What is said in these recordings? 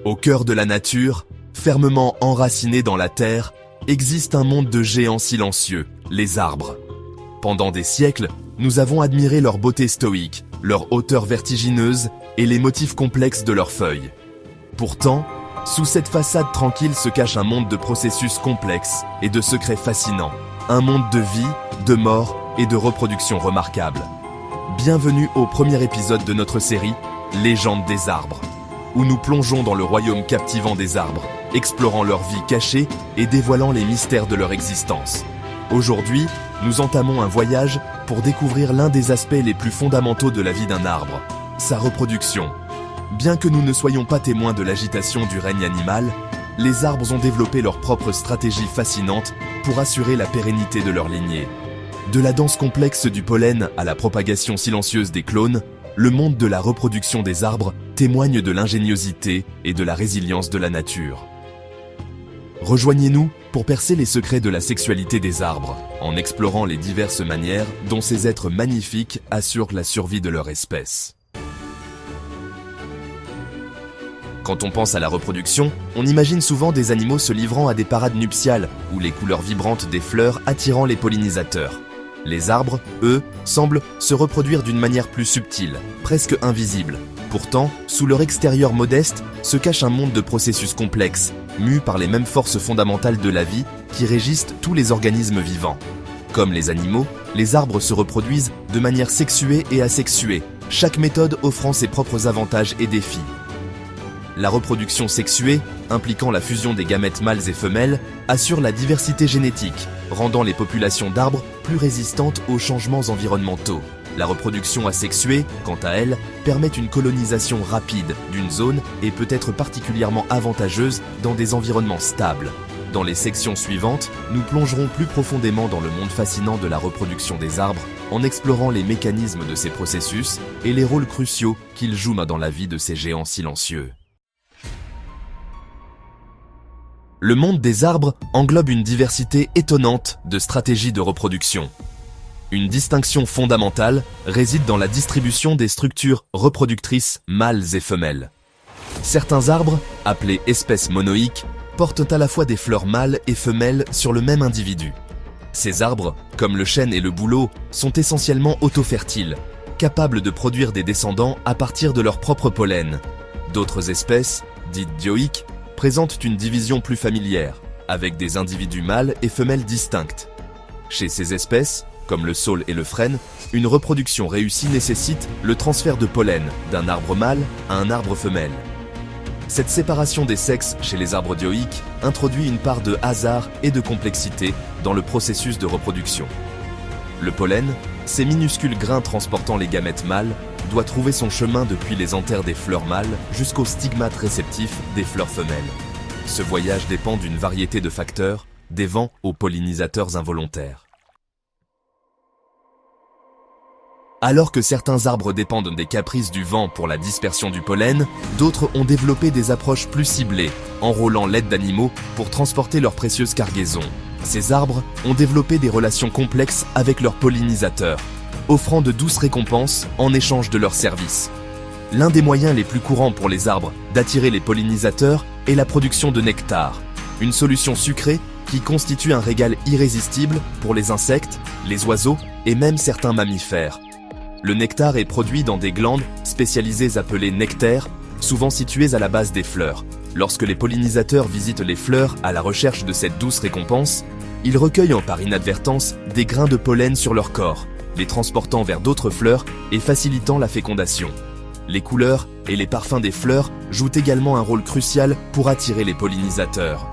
Au cœur de la nature, fermement enraciné dans la terre, existe un monde de géants silencieux, les arbres. Pendant des siècles, nous avons admiré leur beauté stoïque, leur hauteur vertigineuse et les motifs complexes de leurs feuilles. Pourtant, sous cette façade tranquille se cache un monde de processus complexes et de secrets fascinants. Un monde de vie, de mort et de reproduction remarquable. Bienvenue au premier épisode de notre série « Légende des arbres », où nous plongeons dans le royaume captivant des arbres, explorant leur vie cachée et dévoilant les mystères de leur existence. Aujourd'hui, nous entamons un voyage pour découvrir l'un des aspects les plus fondamentaux de la vie d'un arbre, sa reproduction. Bien que nous ne soyons pas témoins de l'agitation du règne animal, les arbres ont développé leur propre stratégie fascinante pour assurer la pérennité de leur lignée. De la danse complexe du pollen à la propagation silencieuse des clones, le monde de la reproduction des arbres témoigne de l'ingéniosité et de la résilience de la nature. Rejoignez-nous pour percer les secrets de la sexualité des arbres, en explorant les diverses manières dont ces êtres magnifiques assurent la survie de leur espèce. Quand on pense à la reproduction, on imagine souvent des animaux se livrant à des parades nuptiales, ou les couleurs vibrantes des fleurs attirant les pollinisateurs. Les arbres, eux, semblent se reproduire d'une manière plus subtile, presque invisible. Pourtant, sous leur extérieur modeste, se cache un monde de processus complexes, mus par les mêmes forces fondamentales de la vie qui régissent tous les organismes vivants. Comme les animaux, les arbres se reproduisent de manière sexuée et asexuée, chaque méthode offrant ses propres avantages et défis. La reproduction sexuée, impliquant la fusion des gamètes mâles et femelles, assure la diversité génétique, rendant les populations d'arbres plus résistantes aux changements environnementaux. La reproduction asexuée, quant à elle, permet une colonisation rapide d'une zone et peut être particulièrement avantageuse dans des environnements stables. Dans les sections suivantes, nous plongerons plus profondément dans le monde fascinant de la reproduction des arbres en explorant les mécanismes de ces processus et les rôles cruciaux qu'ils jouent dans la vie de ces géants silencieux. Le monde des arbres englobe une diversité étonnante de stratégies de reproduction. Une distinction fondamentale réside dans la distribution des structures reproductrices mâles et femelles. Certains arbres, appelés espèces monoïques, portent à la fois des fleurs mâles et femelles sur le même individu. Ces arbres, comme le chêne et le bouleau, sont essentiellement autofertiles, capables de produire des descendants à partir de leur propre pollen. D'autres espèces, dites dioïques, présentent une division plus familière, avec des individus mâles et femelles distincts. Chez ces espèces, comme le saule et le frêne, une reproduction réussie nécessite le transfert de pollen d'un arbre mâle à un arbre femelle. Cette séparation des sexes chez les arbres dioïques introduit une part de hasard et de complexité dans le processus de reproduction. Le pollen, ces minuscules grains transportant les gamètes mâles, doit trouver son chemin depuis les anthères des fleurs mâles jusqu'aux stigmates réceptifs des fleurs femelles. Ce voyage dépend d'une variété de facteurs, des vents aux pollinisateurs involontaires. Alors que certains arbres dépendent des caprices du vent pour la dispersion du pollen, d'autres ont développé des approches plus ciblées, enrôlant l'aide d'animaux pour transporter leurs précieuses cargaisons. Ces arbres ont développé des relations complexes avec leurs pollinisateurs, offrant de douces récompenses en échange de leurs services. L'un des moyens les plus courants pour les arbres d'attirer les pollinisateurs est la production de nectar, une solution sucrée qui constitue un régal irrésistible pour les insectes, les oiseaux et même certains mammifères. Le nectar est produit dans des glandes spécialisées appelées nectaires, souvent situées à la base des fleurs. Lorsque les pollinisateurs visitent les fleurs à la recherche de cette douce récompense, ils recueillent par inadvertance des grains de pollen sur leur corps, les transportant vers d'autres fleurs et facilitant la fécondation. Les couleurs et les parfums des fleurs jouent également un rôle crucial pour attirer les pollinisateurs.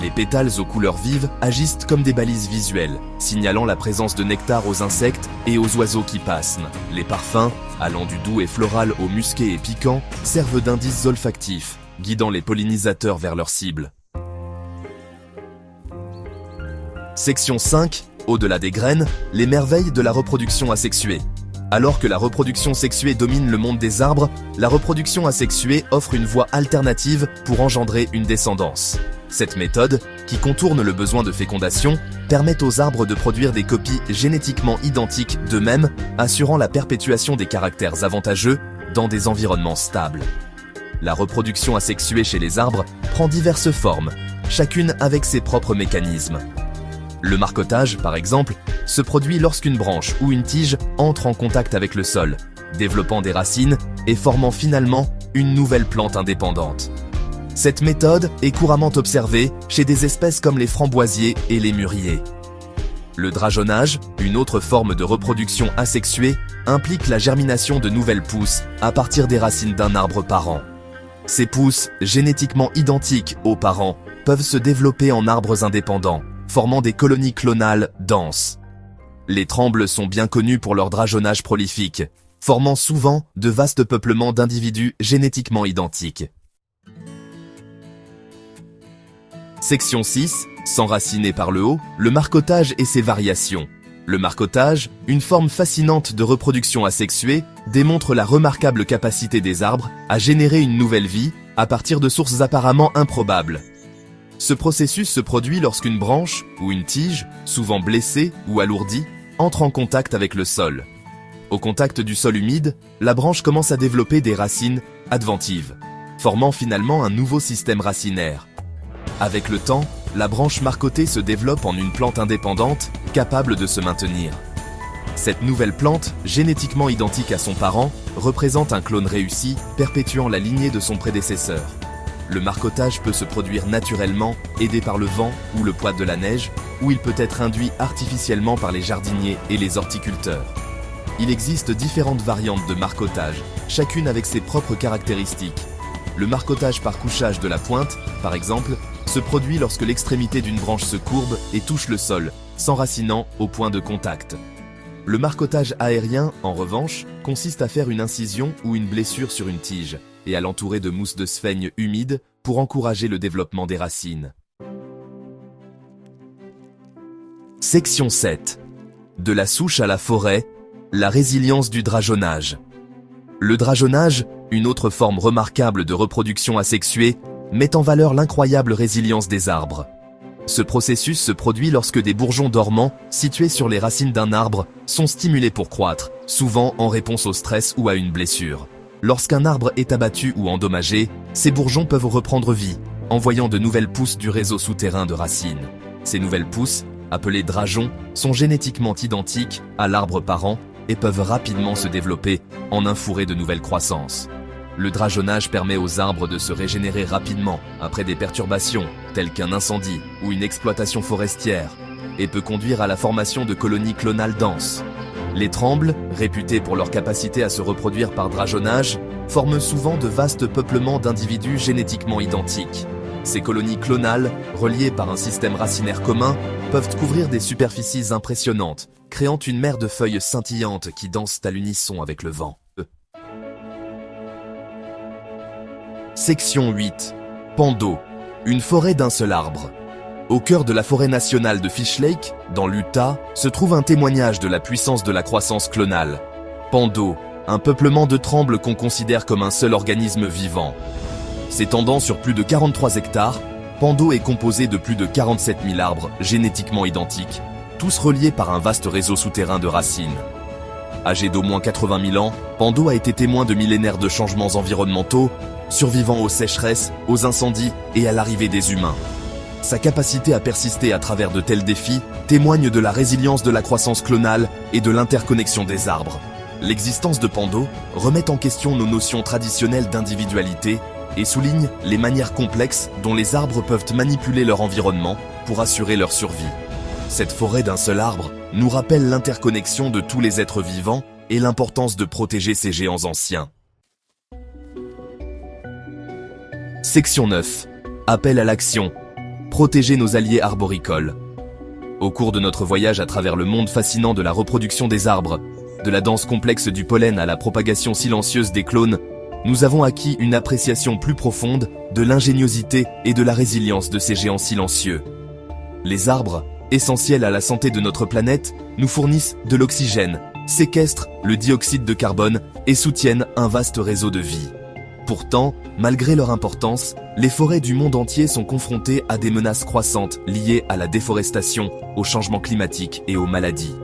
Les pétales aux couleurs vives agissent comme des balises visuelles, signalant la présence de nectar aux insectes et aux oiseaux qui passent. Les parfums, allant du doux et floral au musqué et piquant, servent d'indices olfactifs, guidant les pollinisateurs vers leur cible. Section 5. Au-delà des graines, les merveilles de la reproduction asexuée. Alors que la reproduction sexuée domine le monde des arbres, la reproduction asexuée offre une voie alternative pour engendrer une descendance. Cette méthode, qui contourne le besoin de fécondation, permet aux arbres de produire des copies génétiquement identiques d'eux-mêmes, assurant la perpétuation des caractères avantageux dans des environnements stables. La reproduction asexuée chez les arbres prend diverses formes, chacune avec ses propres mécanismes. Le marcottage, par exemple, se produit lorsqu'une branche ou une tige entre en contact avec le sol, développant des racines et formant finalement une nouvelle plante indépendante. Cette méthode est couramment observée chez des espèces comme les framboisiers et les mûriers. Le drageonnage, une autre forme de reproduction asexuée, implique la germination de nouvelles pousses à partir des racines d'un arbre parent. Ces pousses, génétiquement identiques aux parents, peuvent se développer en arbres indépendants, formant des colonies clonales denses. Les trembles sont bien connus pour leur drageonnage prolifique, formant souvent de vastes peuplements d'individus génétiquement identiques. Section 6. S'enraciner par le haut, le marcottage et ses variations. Le marcottage, une forme fascinante de reproduction asexuée, démontre la remarquable capacité des arbres à générer une nouvelle vie à partir de sources apparemment improbables. Ce processus se produit lorsqu'une branche ou une tige, souvent blessée ou alourdie, entre en contact avec le sol. Au contact du sol humide, la branche commence à développer des racines adventives, formant finalement un nouveau système racinaire. Avec le temps, la branche marcotée se développe en une plante indépendante, capable de se maintenir. Cette nouvelle plante, génétiquement identique à son parent, représente un clone réussi, perpétuant la lignée de son prédécesseur. Le marcottage peut se produire naturellement, aidé par le vent ou le poids de la neige, ou il peut être induit artificiellement par les jardiniers et les horticulteurs. Il existe différentes variantes de marcottage, chacune avec ses propres caractéristiques. Le marcottage par couchage de la pointe, par exemple, se produit lorsque l'extrémité d'une branche se courbe et touche le sol, s'enracinant au point de contact. Le marcottage aérien, en revanche, consiste à faire une incision ou une blessure sur une tige et à l'entourer de mousse de sphaigne humide pour encourager le développement des racines. Section 7. De la souche à la forêt, la résilience du drageonnage. Le drageonnage, une autre forme remarquable de reproduction asexuée, met en valeur l'incroyable résilience des arbres. Ce processus se produit lorsque des bourgeons dormants, situés sur les racines d'un arbre, sont stimulés pour croître, souvent en réponse au stress ou à une blessure. Lorsqu'un arbre est abattu ou endommagé, ces bourgeons peuvent reprendre vie, envoyant de nouvelles pousses du réseau souterrain de racines. Ces nouvelles pousses, appelées drageons, sont génétiquement identiques à l'arbre parent et peuvent rapidement se développer en un fourré de nouvelles croissances. Le drageonnage permet aux arbres de se régénérer rapidement après des perturbations, telles qu'un incendie ou une exploitation forestière, et peut conduire à la formation de colonies clonales denses. Les trembles, réputés pour leur capacité à se reproduire par drageonnage, forment souvent de vastes peuplements d'individus génétiquement identiques. Ces colonies clonales, reliées par un système racinaire commun, peuvent couvrir des superficies impressionnantes, créant une mer de feuilles scintillantes qui dansent à l'unisson avec le vent. Section 8. Pan d'eau, une forêt d'un seul arbre. Au cœur de la forêt nationale de Fish Lake, dans l'Utah, se trouve un témoignage de la puissance de la croissance clonale. Pan d'eau, un peuplement de trembles qu'on considère comme un seul organisme vivant. S'étendant sur plus de 43 hectares, Pan d'eau est composé de plus de 47 000 arbres génétiquement identiques, tous reliés par un vaste réseau souterrain de racines. Âgé d'au moins 80 000 ans, Pan d'eau a été témoin de millénaires de changements environnementaux, survivant aux sécheresses, aux incendies et à l'arrivée des humains. Sa capacité à persister à travers de tels défis témoigne de la résilience de la croissance clonale et de l'interconnexion des arbres. L'existence de Pan d'eau remet en question nos notions traditionnelles d'individualité et souligne les manières complexes dont les arbres peuvent manipuler leur environnement pour assurer leur survie. Cette forêt d'un seul arbre nous rappelle l'interconnexion de tous les êtres vivants et l'importance de protéger ces géants anciens. Section 9. Appel à l'action. Protéger nos alliés arboricoles. Au cours de notre voyage à travers le monde fascinant de la reproduction des arbres, de la danse complexe du pollen à la propagation silencieuse des clones, nous avons acquis une appréciation plus profonde de l'ingéniosité et de la résilience de ces géants silencieux. Les arbres, essentiels à la santé de notre planète, nous fournissent de l'oxygène, séquestrent le dioxyde de carbone et soutiennent un vaste réseau de vie. Pourtant, malgré leur importance, les forêts du monde entier sont confrontées à des menaces croissantes liées à la déforestation, au changement climatique et aux maladies.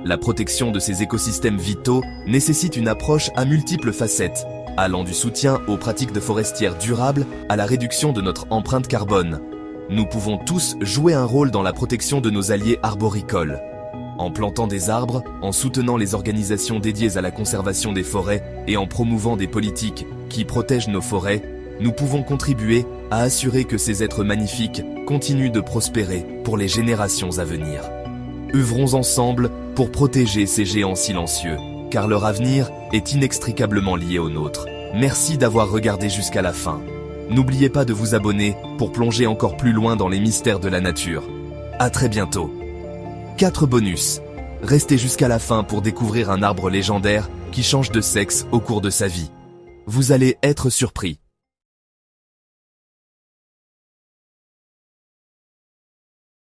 La protection de ces écosystèmes vitaux nécessite une approche à multiples facettes, allant du soutien aux pratiques de forestières durables à la réduction de notre empreinte carbone. Nous pouvons tous jouer un rôle dans la protection de nos alliés arboricoles. En plantant des arbres, en soutenant les organisations dédiées à la conservation des forêts et en promouvant des politiques qui protègent nos forêts, nous pouvons contribuer à assurer que ces êtres magnifiques continuent de prospérer pour les générations à venir. Œuvrons ensemble pour protéger ces géants silencieux, car leur avenir est inextricablement lié au nôtre. Merci d'avoir regardé jusqu'à la fin. N'oubliez pas de vous abonner pour plonger encore plus loin dans les mystères de la nature. À très bientôt. 4 bonus. Restez jusqu'à la fin pour découvrir un arbre légendaire qui change de sexe au cours de sa vie. Vous allez être surpris.